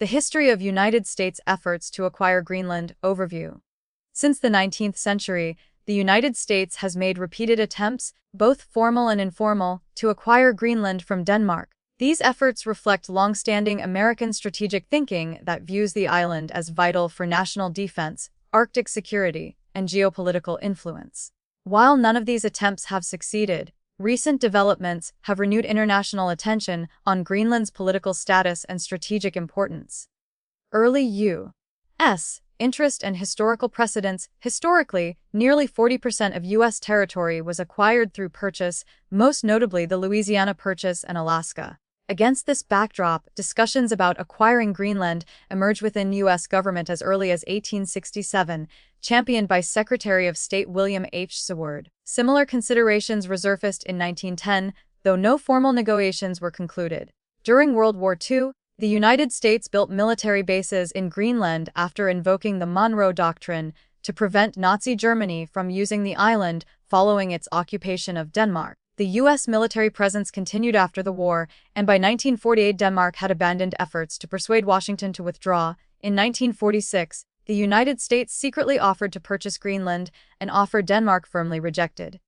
The history of United States efforts to acquire Greenland. Overview. Since the 19th century, the United States has made repeated attempts, both formal and informal, to acquire Greenland from Denmark. These efforts reflect long-standing American strategic thinking that views the island as vital for national defense, Arctic security, and geopolitical influence. While none of these attempts have succeeded, recent developments have renewed international attention on Greenland's political status and strategic importance. Early U.S. interest and historical precedents. Historically, nearly 40% of U.S. territory was acquired through purchase, most notably the Louisiana Purchase and Alaska. Against this backdrop, discussions about acquiring Greenland emerged within U.S. government as early as 1867, championed by Secretary of State William H. Seward. Similar considerations resurfaced in 1910, though no formal negotiations were concluded. During World War II, the United States built military bases in Greenland after invoking the Monroe Doctrine to prevent Nazi Germany from using the island following its occupation of Denmark. The U.S. military presence continued after the war, and by 1948 Denmark had abandoned efforts to persuade Washington to withdraw. In 1946, the United States secretly offered to purchase Greenland, an offer Denmark firmly rejected.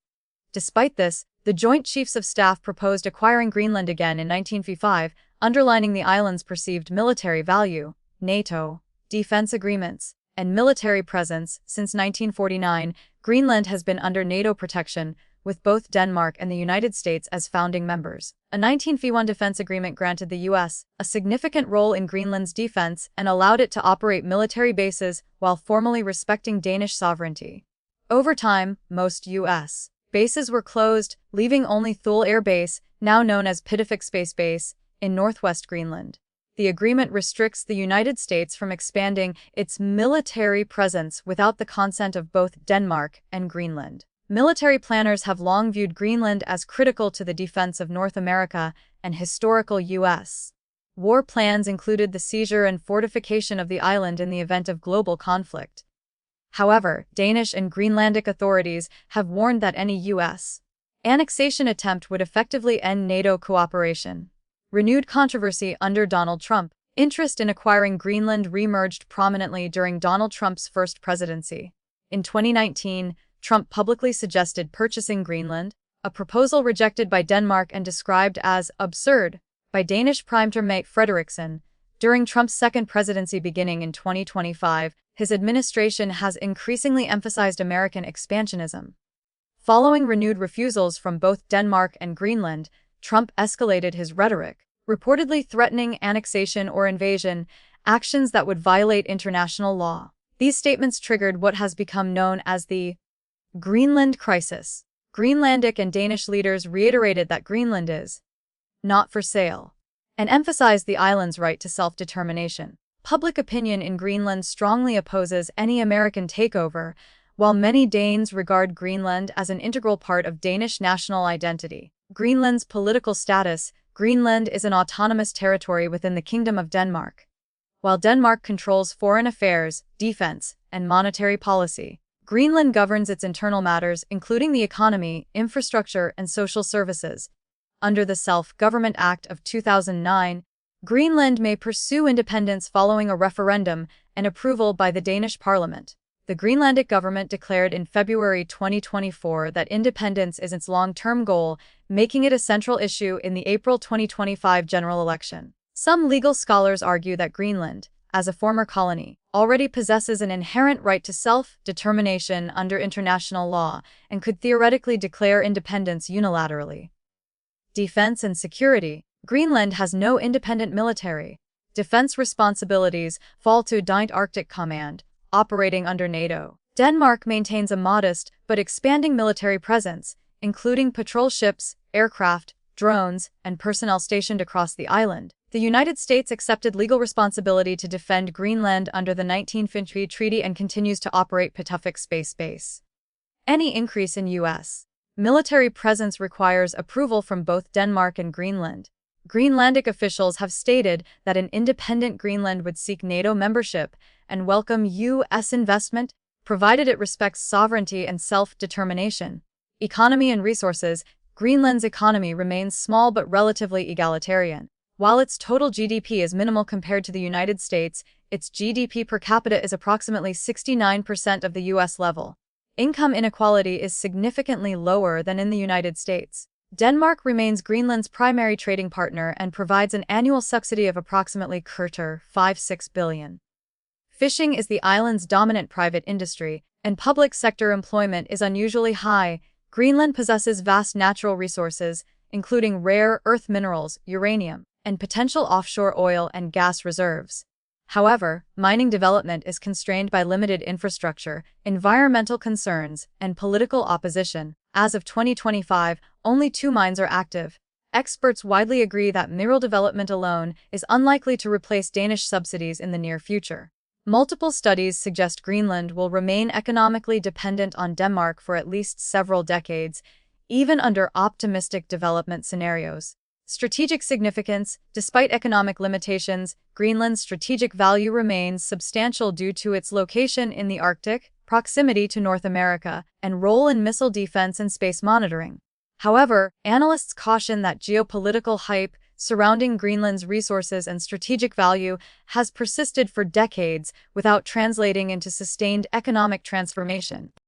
Despite this, the Joint Chiefs of Staff proposed acquiring Greenland again in 1955, underlining the island's perceived military value. NATO, defense agreements, and military presence. Since 1949, Greenland has been under NATO protection, with both Denmark and the United States as founding members. A 1951 defense agreement granted the U.S. a significant role in Greenland's defense and allowed it to operate military bases while formally respecting Danish sovereignty. Over time, most U.S. bases were closed, leaving only Thule Air Base, now known as Pitifik Space Base, in northwest Greenland. The agreement restricts the United States from expanding its military presence without the consent of both Denmark and Greenland. Military planners have long viewed Greenland as critical to the defense of North America, and historical U.S. war plans included the seizure and fortification of the island in the event of global conflict. However, Danish and Greenlandic authorities have warned that any U.S. annexation attempt would effectively end NATO cooperation. Renewed controversy under Donald Trump. Interest in acquiring Greenland reemerged prominently during Donald Trump's first presidency. In 2019, Trump publicly suggested purchasing Greenland, a proposal rejected by Denmark and described as absurd by Danish Prime Minister Mette Frederiksen. During Trump's second presidency beginning in 2025, his administration has increasingly emphasized American expansionism. Following renewed refusals from both Denmark and Greenland, Trump escalated his rhetoric, reportedly threatening annexation or invasion, actions that would violate international law. These statements triggered what has become known as the Greenland crisis. Greenlandic and Danish leaders reiterated that Greenland is not for sale and emphasized the island's right to self-determination. Public opinion in Greenland strongly opposes any American takeover, while many Danes regard Greenland as an integral part of Danish national identity. Greenland's political status. Greenland is an autonomous territory within the Kingdom of Denmark. While Denmark controls foreign affairs, defense, and monetary policy, Greenland governs its internal matters, including the economy, infrastructure, and social services. Under the Self-Government Act of 2009, Greenland may pursue independence following a referendum and approval by the Danish parliament. The Greenlandic government declared in February 2024 that independence is its long-term goal, making it a central issue in the April 2025 general election. Some legal scholars argue that Greenland, as a former colony, already possesses an inherent right to self-determination under international law and could theoretically declare independence unilaterally. Defense and security. Greenland has no independent military. Defense responsibilities fall to Joint Arctic Command, operating under NATO. Denmark maintains a modest but expanding military presence, including patrol ships, aircraft, drones, and personnel stationed across the island. The United States accepted legal responsibility to defend Greenland under the 1950 Treaty and continues to operate Pitifik Space Base. Any increase in U.S. military presence requires approval from both Denmark and Greenland. Greenlandic officials have stated that an independent Greenland would seek NATO membership and welcome U.S. investment, provided it respects sovereignty and self-determination. Economy and resources. Greenland's economy remains small but relatively egalitarian. While its total GDP is minimal compared to the United States, its GDP per capita is approximately 69% of the US level. Income inequality is significantly lower than in the United States. Denmark remains Greenland's primary trading partner and provides an annual subsidy of approximately kr. 56 billion. Fishing is the island's dominant private industry, and public sector employment is unusually high. Greenland possesses vast natural resources, including rare earth minerals, uranium, and potential offshore oil and gas reserves. However, mining development is constrained by limited infrastructure, environmental concerns, and political opposition. As of 2025, only 2 mines are active. Experts widely agree that mineral development alone is unlikely to replace Danish subsidies in the near future. Multiple studies suggest Greenland will remain economically dependent on Denmark for at least several decades, even under optimistic development scenarios. Strategic significance. Despite economic limitations, Greenland's strategic value remains substantial due to its location in the Arctic, proximity to North America, and role in missile defense and space monitoring. However, analysts caution that geopolitical hype surrounding Greenland's resources and strategic value has persisted for decades without translating into sustained economic transformation.